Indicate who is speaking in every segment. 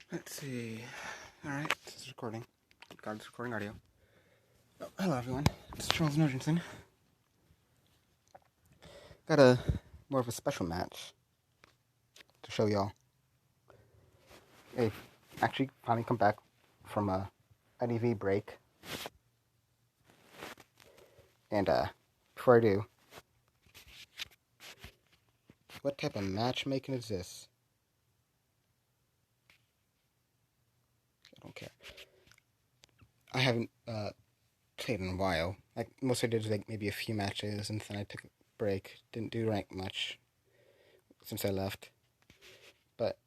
Speaker 1: Let's see. Alright, this is recording. God, it's recording audio. Oh, hello everyone. It's Charles Nurgenson. Got a more of a special match to show y'all. I actually finally come back from a IDV break. And before I do, what type of matchmaking is this? I don't care. I haven't played in a while. Like most I did was like maybe a few matches, and then I took a break. Didn't do rank much since I left. But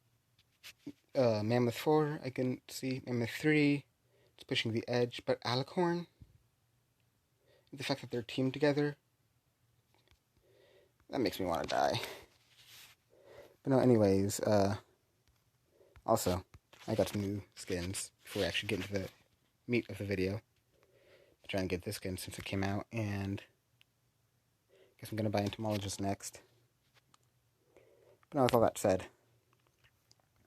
Speaker 1: Mammoth 4, I can see. Mammoth 3, it's pushing the edge. But Alicorn, the fact that they're teamed together, that makes me want to die. But no, anyways, also, I got some new skins before we actually get into the meat of the video. I'm trying to get this skin since it came out, and I guess I'm going to buy Entomologist next. But now with all that said,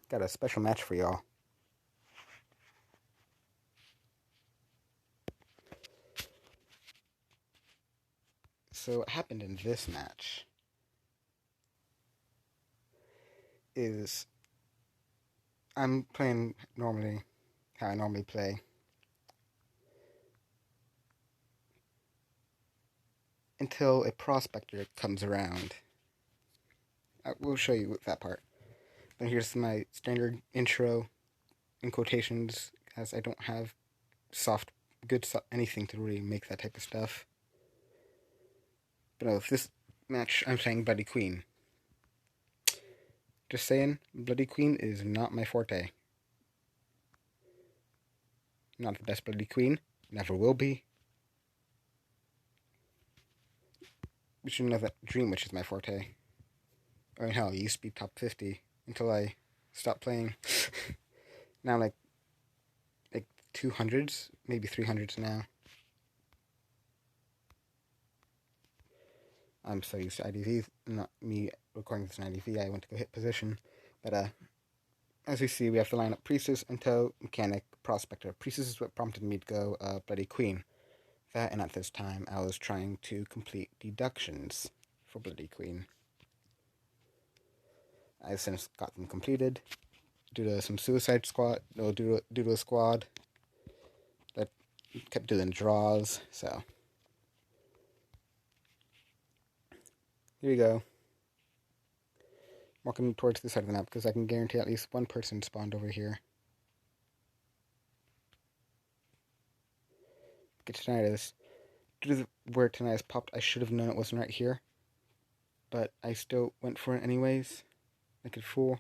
Speaker 1: got a special match for y'all. So what happened in this match is I'm playing normally how I normally play. Until a Prospector comes around. I will show you that part. But here's my standard intro in quotations, as I don't have anything to really make that type of stuff. But no, this match I'm playing Bloody Queen. Just saying, Bloody Queen is not my forte. Not the best Bloody Queen, never will be. You should know that Dream Witch is my forte. Or hell, it used to be top 50 until I stopped playing. Now I'm like 200s, maybe 300s now. I'm so used to IDV, not me recording this in IDV, I went to go hit position. But as we see, we have to line up Priestess, Unto, Mechanic, Prospector. Priestess is what prompted me to go Bloody Queen. That, and at this time, I was trying to complete deductions for Bloody Queen. I've since got them completed due to some due to a squad that kept doing draws, so here you go. Walking towards this side of the map because I can guarantee at least one person spawned over here. Get to tinnitus. Due to where tinnitus popped, I should have known it wasn't right here, but I still went for it anyways, like a fool.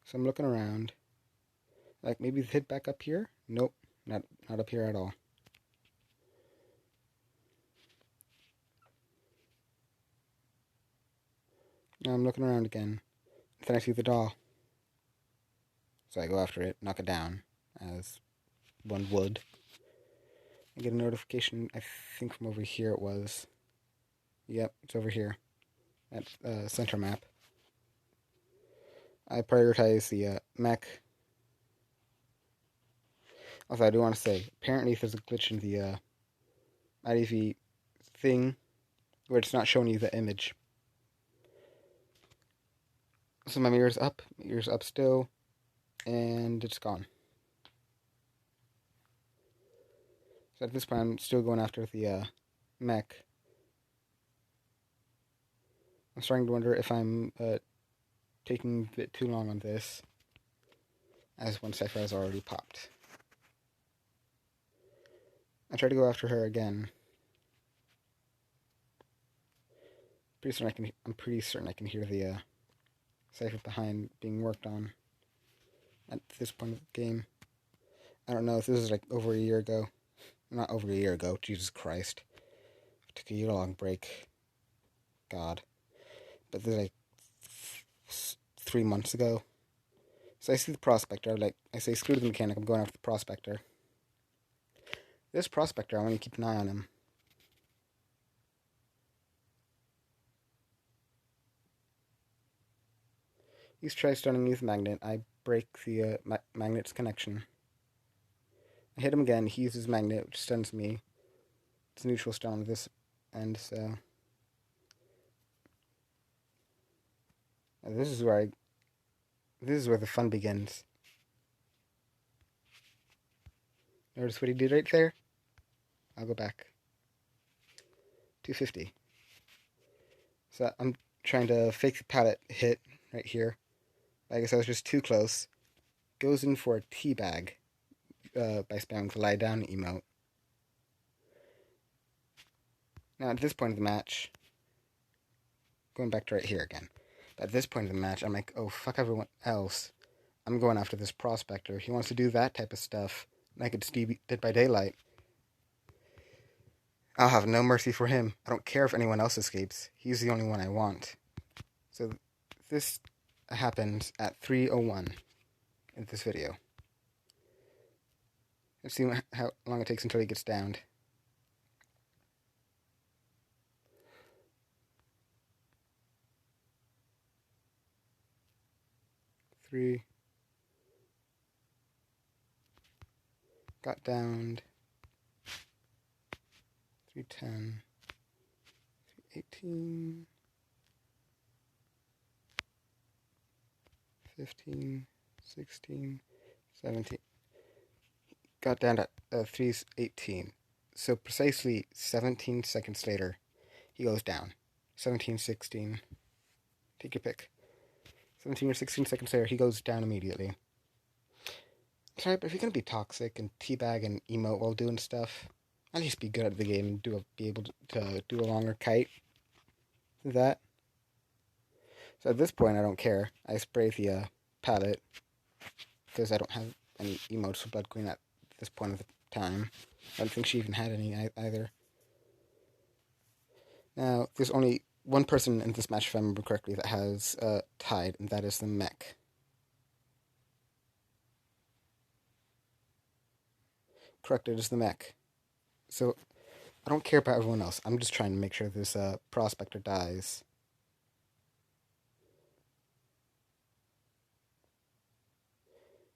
Speaker 1: So I'm looking around. Like maybe hit back up here? Nope, not up here at all. Now I'm looking around again. Then I see the doll. So I go after it, knock it down, as one would. I get a notification, I think from over here it was. Yep, it's over here. At center map. I prioritize the mech. Also, I do want to say, apparently there's a glitch in the IDV thing where it's not showing you the image. So my mirror's up still, and it's gone. So at this point, I'm still going after the mech. I'm starting to wonder if I'm taking a bit too long on this, as one cipher has already popped. I try to go after her again. I'm pretty certain I can hear the cipher behind being worked on at this point of the game. I don't know if this is like over a year ago. Not over a year ago, Jesus Christ. I took a year-long break. God. But this is like 3 months ago. So I see the Prospector, I say screw the Mechanic, I'm going after the Prospector. This Prospector, I want to keep an eye on him. He's tries stunning me with magnet. I break the magnet's connection. I hit him again. He uses magnet, which stuns me. It's neutral stun on this end, so this is where the fun begins. Notice what he did right there? I'll go back. 250. So I'm trying to fake the pallet hit right here. I guess I was just too close. Goes in for a teabag by spamming the lie down emote. Now at this point of the match, going back to right here again. At this point of the match, I'm like, oh, fuck everyone else. I'm going after this Prospector. He wants to do that type of stuff, like it's Dead by Daylight. I'll have no mercy for him. I don't care if anyone else escapes. He's the only one I want. So this happens at 3:01 in this video. Let's see how long it takes until he gets downed. Three. Got downed. 3:10. 3:18. 15. 16. 17. Got down at 3:18. So precisely 17 seconds later, he goes down. 17, 16. Take your pick. 17 or 16 seconds later, he goes down immediately. Sorry, but if you're going to be toxic and teabag and emote while doing stuff, at least be good at the game and be able to do a longer kite than that. So at this point, I don't care. I spray the palette because I don't have any emotes for Blood Queen at this point of the time. I don't think she even had any either. Now, there's only one person in this match, if I remember correctly, that has tied, and that is the mech. Correct, it is the mech. So, I don't care about everyone else. I'm just trying to make sure this Prospector dies.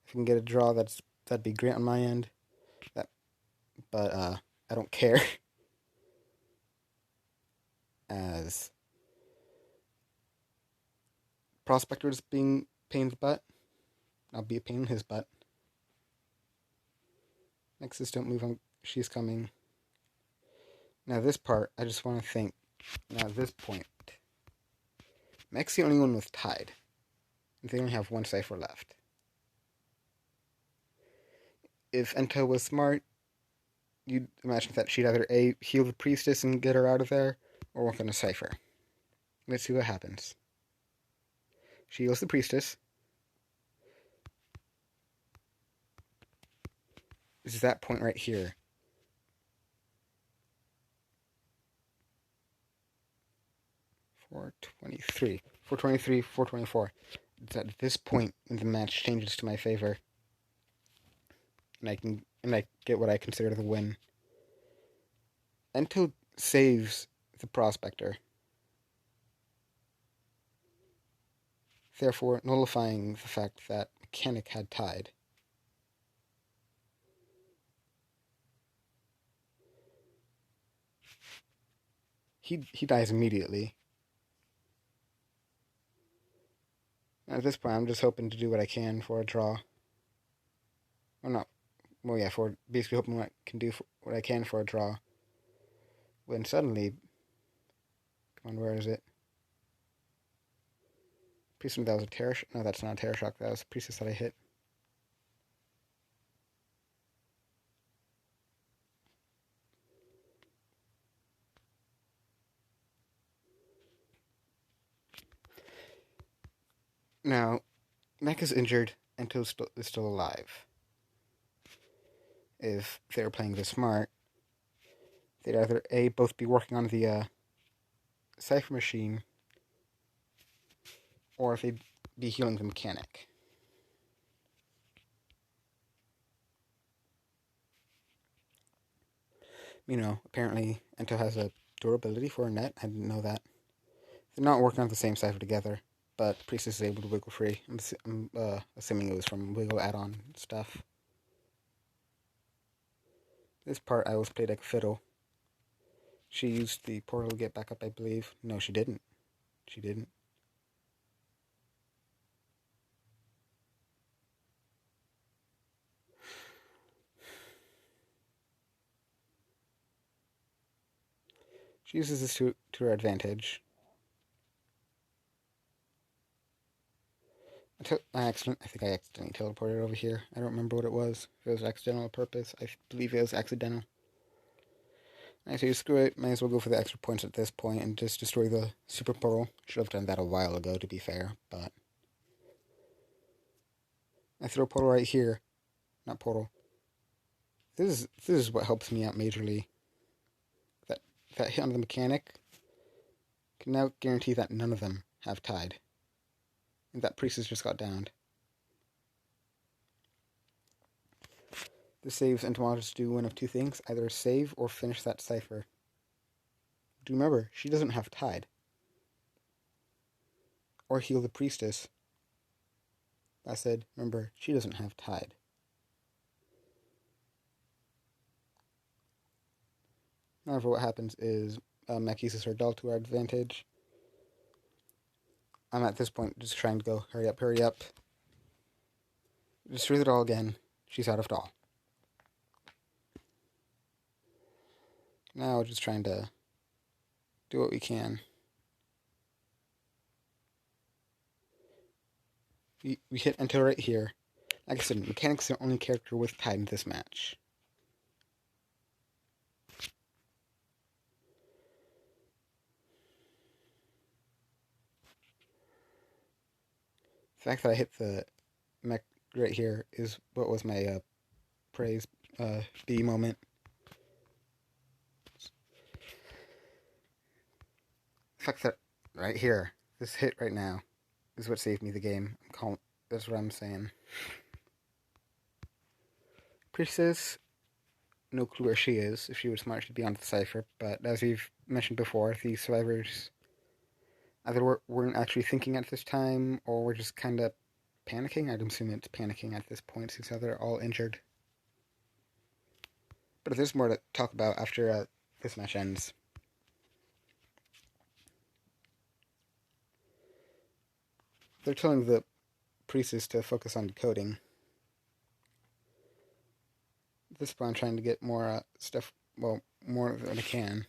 Speaker 1: If we can get a draw, that'd be great on my end. But I don't care. As Prospector is being pain in the butt, I'll be a pain in his butt. Nexus, don't move on. She's coming. Now this part, I just want to think. Now at this point, Mech's the only one with tied. They only have one cipher left. If Ento was smart, you'd imagine that she'd either A, heal the priestess and get her out of there, or work on a cipher. Let's see what happens. She heals the priestess. This is that point right here. .423. 423, 424. It's at this point when the match changes to my favor. And I get what I consider the win. Ento saves the Prospector, therefore nullifying the fact that Mechanic had tied. He dies immediately. At this point, I'm just hoping to do what I can for a draw. For basically hoping what I can for a draw. When suddenly, come on, where is it? Priestess, that was a terror shock. No, that's not a terror shock. That was Priestess that I hit. Now, Mech is injured. Ento is still alive. If they were playing this smart, they'd either A, both be working on the cipher machine, or if they'd be healing the Mechanic. Apparently Ento has a durability for a net. I didn't know that. They're not working on the same cipher together. but Priestess is able to wiggle free. I'm assuming it was from wiggle add-on stuff. This part I always played like a fiddle. She used the portal to get back up, I believe. No, she didn't. She didn't. She uses this to her advantage. I think I accidentally teleported over here. I don't remember what it was. If it was accidental or purpose, I believe it was accidental. I say screw it, might as well go for the extra points at this point and just destroy the super portal. Should have done that a while ago, to be fair, but I throw a portal right here. Not portal. This is what helps me out majorly. That hit on the mechanic can now guarantee that none of them have tied. And that priestess just got downed. This saves entomologists do one of two things, either save or finish that cipher. Do remember, she doesn't have tied. Or heal the priestess. I said, remember, she doesn't have tied. However, what happens is Mac uses her doll to our advantage. I'm at this point just trying to go, hurry up, hurry up. Destroy the doll again. She's out of doll. Now we're just trying to do what we can. We hit enter right here. Like I said, Mechanic's the only character with tide in this match. The fact that I hit the mech right here is what was my praise B moment. The fact that right here, this hit right now, is what saved me the game. That's what I'm saying. Priestess, no clue where she is. If she was smart, she'd be on the cipher. But as we've mentioned before, the survivors either weren't actually thinking at this time, or were just kind of panicking. I'd assume it's panicking at this point, since they're all injured. But there's more to talk about after this match ends. They're telling the priestess to focus on decoding. At this point, I'm trying to get more stuff, well, more than I can.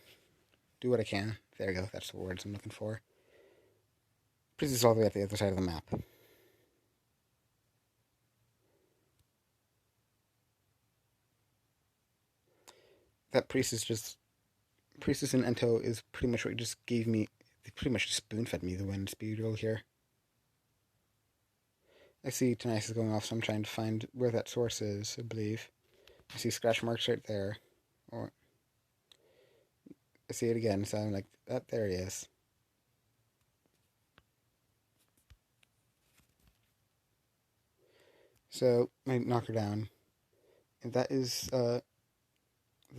Speaker 1: Do what I can. There you go, that's the words I'm looking for. Priestess is all the way at the other side of the map. That priestess and Ento is pretty much what just gave me, they pretty much just spoon-fed me the wind speed roll here. I see Tinnitus is going off, so I'm trying to find where that source is, I believe. I see scratch marks right there. Or I see it again, so I'm like, there he is. So, I knock her down. And that is the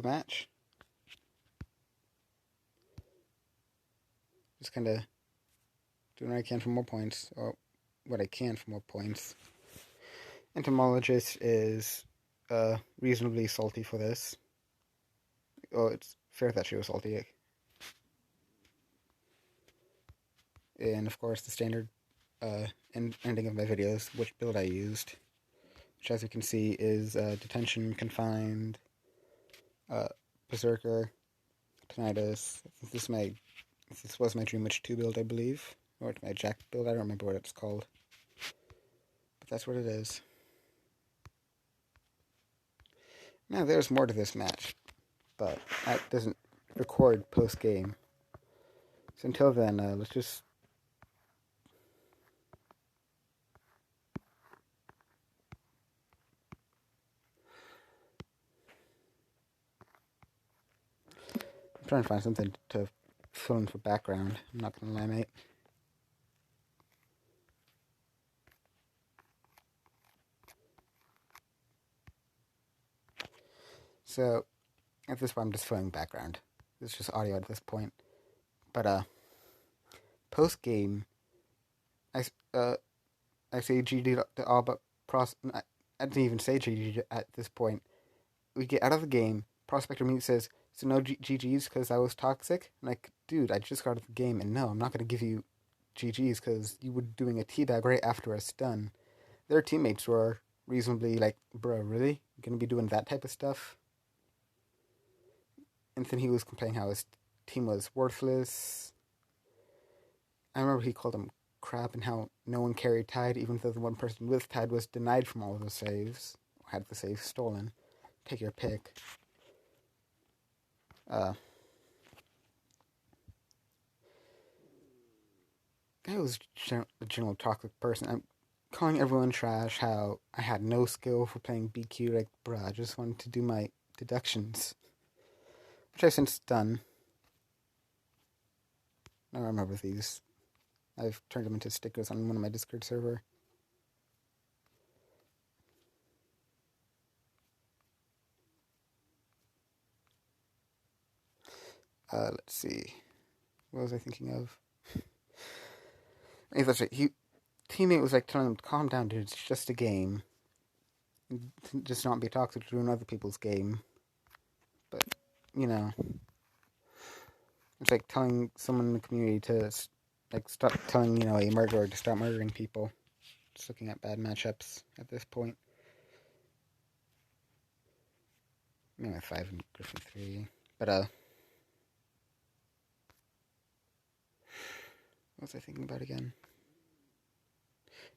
Speaker 1: match. Just kind of doing what I can for more points. Or what I can for more points. Entomologist is reasonably salty for this. Oh, it's fair that she was salty. And of course, the standard ending of my videos, which build I used, which as you can see is Detention, Confined, Berserker, Tinnitus. This was my Dream Witch 2 build, I believe. Or my Jack build, I don't remember what it's called. But that's what it is. Now, there's more to this match, but that doesn't record post-game. So until then, let's just... I'm trying to find something to fill in for background. I'm not gonna lie, mate. So, at this point, I'm just filling background. It's just audio at this point. But, post-game, I, I say GG to all but I didn't even say GG at this point. We get out of the game. Prospector Mute says, so no GGs because I was toxic? I'm like, dude, I just got out of the game, and no, I'm not going to give you GGs because you were doing a teabag right after a stun. Their teammates were reasonably like, bro, really? You're going to be doing that type of stuff? And then he was complaining how his team was worthless. I remember he called him crap and how no one carried Tide, even though the one person with Tide was denied from all of the saves, had the save stolen. Take your pick. I was a general toxic person. I'm calling everyone trash, how I had no skill for playing BQ, like, bruh, I just wanted to do my deductions, which I've since done. I remember these. I've turned them into stickers on one of my Discord server. Let's see. What was I thinking of? That's right. Teammate was like telling him, calm down, dude, it's just a game. Just not be toxic to ruin other people's game. But, you know, it's like telling someone in the community to, like, stop telling, a murderer to stop murdering people. Just looking at bad matchups at this point. Maybe 5 and Griffin 3. But, what was I thinking about again?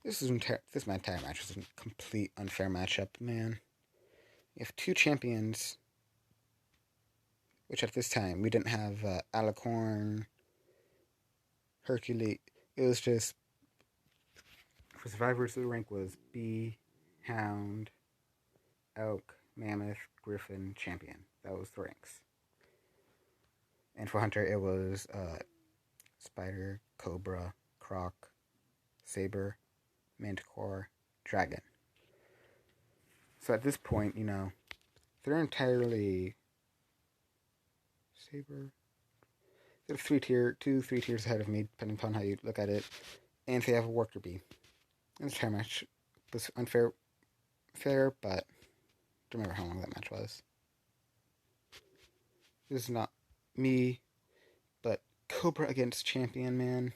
Speaker 1: This my entire match was a complete unfair matchup, man. You have two champions, which at this time we didn't have Alicorn, Hercules. It was just for survivors. The rank was B, Hound, Elk, Mammoth, Griffin, Champion. That was the ranks. And for Hunter, it was Spider, Cobra, Croc, Saber, Manticore, Dragon. So at this point, they're entirely Saber. They're 3 tiers ahead of me, depending upon how you look at it. And they have a worker bee. And this entire match was fair, but I don't remember how long that match was. This is not me, but Cobra against Champion, man.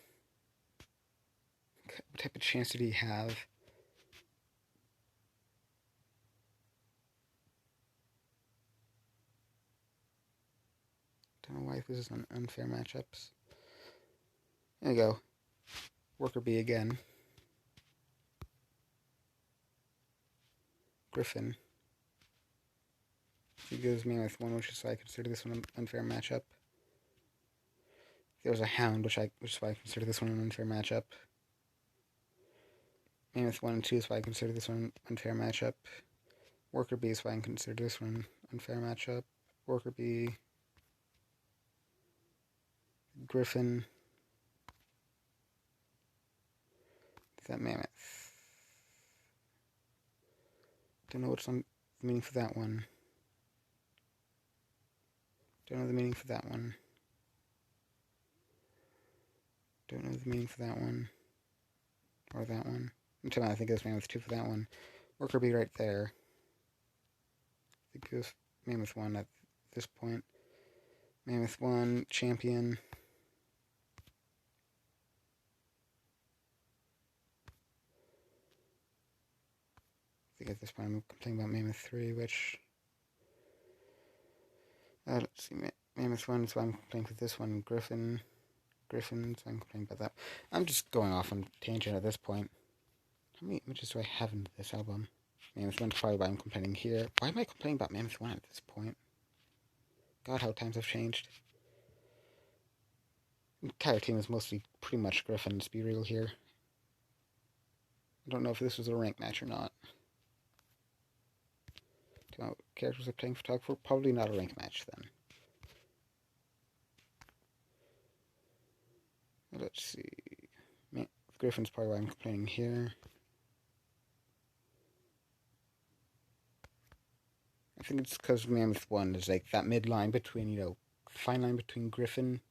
Speaker 1: What type of chance did he have? Don't know why this is an unfair matchups. There you go. Worker bee again. Griffin. He goes me with 1, which is why I consider this one an unfair matchup. There was a Hound, which is why I consider this one an unfair matchup. Mammoth 1 and 2 is why I consider this one an unfair matchup. Worker bee is why I consider this one an unfair matchup. Worker bee. Griffin. That Mammoth. Don't know what's on the meaning for that one. Don't know the meaning for that one. Don't know the meaning for that one. Or that one. Until I think it was Mammoth 2 for that one. Worker bee right there. I think it was Mammoth 1 at this point. Mammoth 1, Champion. I think at this point I'm complaining about Mammoth 3, which... let's see, Mammoth 1 is why I'm complaining for this one. Griffin, so I'm complaining about that. I'm just going off on tangent at this point. How many images do I have in this album? Mammoth 1 is probably why I'm complaining here. Why am I complaining about Mammoth 1 at this point? God, how times have changed. The entire team is mostly pretty much Griffin, let's be real here. I don't know if this was a rank match or not. Characters are playing photographer, probably not a rank match then. Let's see. Griffin's probably why I'm complaining here. I think it's because Mammoth 1 is like that mid-line between, fine line between Griffin.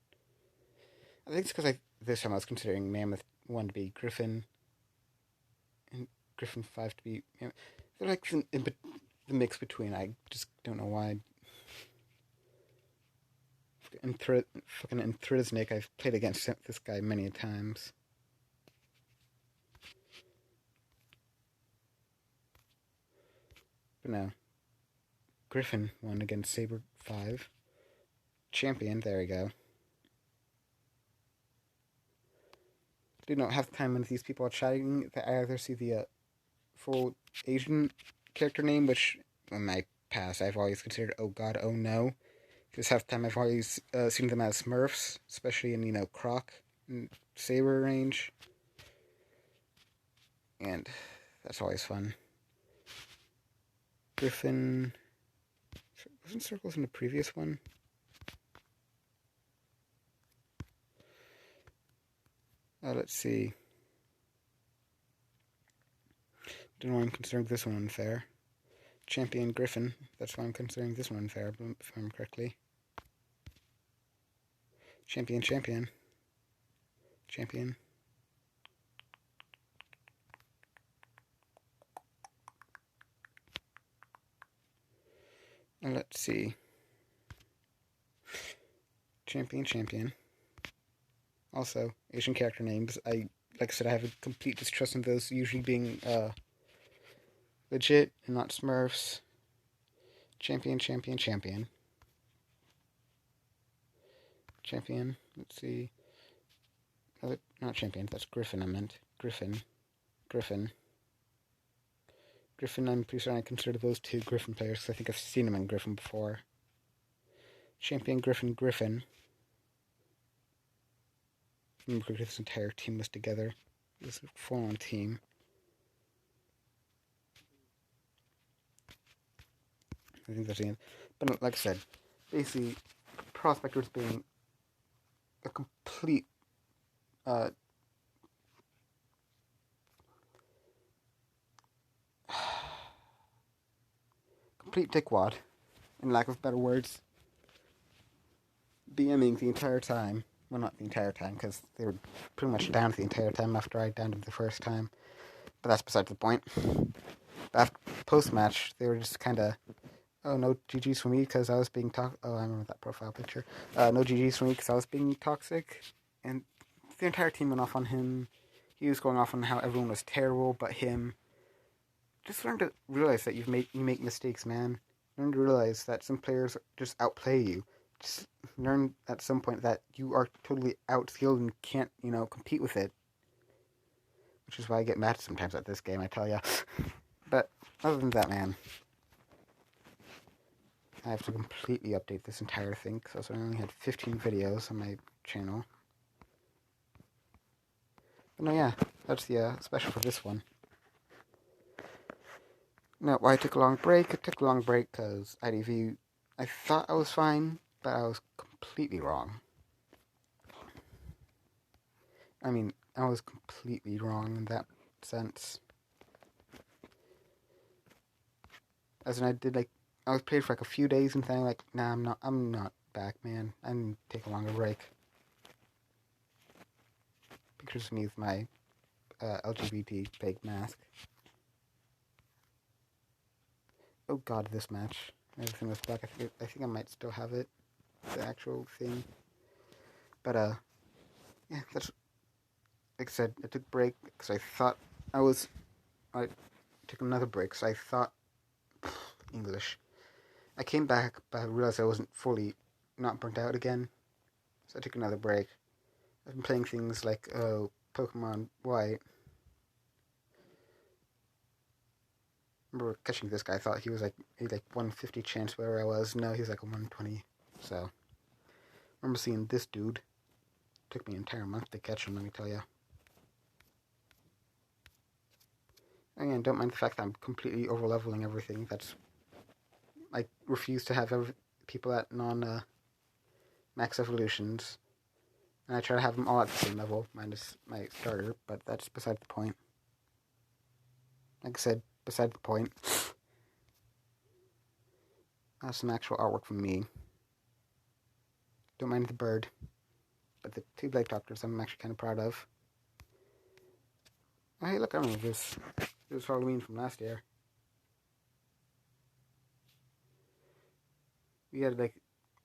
Speaker 1: I think it's because this time I was considering Mammoth 1 to be Griffin, and Griffin 5 to be... they're like the mix between. I just don't know why. In Thriznik, I've played against this guy many times. But no. Griffin won against Saber 5. Champion, there we go. Do not have the time when these people are chatting that I either see the full Asian character name, which in my past I've always considered oh god, oh no. Because half the time I've always seen them as Smurfs, especially in, Croc and Saber range. And that's always fun. Griffin... wasn't Circles in the previous one? Let's see. Don't know why I'm considering this one unfair. Champion Griffin, that's why I'm considering this one unfair, if I remember correctly. Champion. Let's see. Champion. Also, Asian character names. Like I said, I have a complete distrust in those usually being legit and not Smurfs. Champion. Let's see. Not Champion, that's Griffin I meant. Griffin, I'm pretty sure I consider those two Griffin players because I think I've seen them in Griffin before. Champion Griffin. Remember quickly this entire team was together. This is a full-on team. I think that's the end. But like I said, basically, Prospector's being a complete complete dickwad, in lack of better words, BMing the entire time. Well, not the entire time, because they were pretty much down the entire time after I downed them the first time. But that's beside the point. After post-match, they were just kind of, oh, no GG's for me because I was being toxic. Oh, I remember that profile picture. No GG's for me because I was being toxic. And the entire team went off on him. He was going off on how everyone was terrible but him. Just learn to realize that you make mistakes, man. Learn to realize that some players just outplay you. Just learn at some point that you are totally outskilled and can't, compete with it. Which is why I get mad sometimes at this game, I tell ya. But other than that, man, I have to completely update this entire thing because I only had 15 videos on my channel. But no, yeah, that's the special for this one. Now, why I took a long break? I took a long break because IDV, I thought I was fine, but I was completely wrong. I mean, I was completely wrong in that sense. As in, I was played for a few days and then nah, I'm not back, man. I need to take a longer break. Pictures of me with my LGBT fake mask. Oh god, this match. Everything was back. I think I might still have it. The actual thing. But, yeah, that's... Like I said, I took a break because I thought I took another break because I thought... English. I came back, but I realized I wasn't fully not burnt out again. So I took another break. I've been playing things like, Pokemon White. I remember catching this guy. I thought he had 150 chance where I was. No, he's like a 120. So, I remember seeing this dude. Took me an entire month to catch him, let me tell you. Again, don't mind the fact that I'm completely over-leveling everything. I refuse to have people at max evolutions. And I try to have them all at the same level, minus my starter, but that's beside the point. Like I said, beside the point. That's some actual artwork from me. Don't mind the bird. But the two Blake Doctors I'm actually kind of proud of. Oh, hey, look, I remember this. It was Halloween from last year. We had like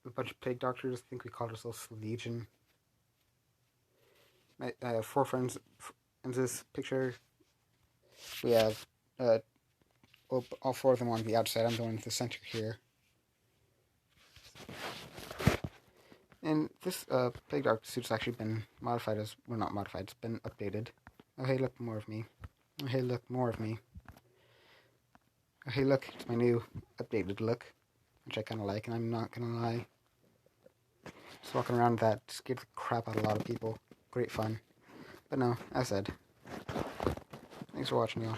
Speaker 1: a bunch of plague doctors. I think we called ourselves Legion. I have 4 friends in this picture. We have all 4 of them on the outside. I'm the one in the center here. And this plague doctor suit's actually been modified as well, not modified. It's been updated. Oh hey, look, more of me. Oh hey, look, more of me. Oh hey, look, it's my new updated look, which I kind of like, and I'm not gonna lie. Just walking around that scared the crap out of a lot of people. Great fun. But no, as I said, thanks for watching, y'all.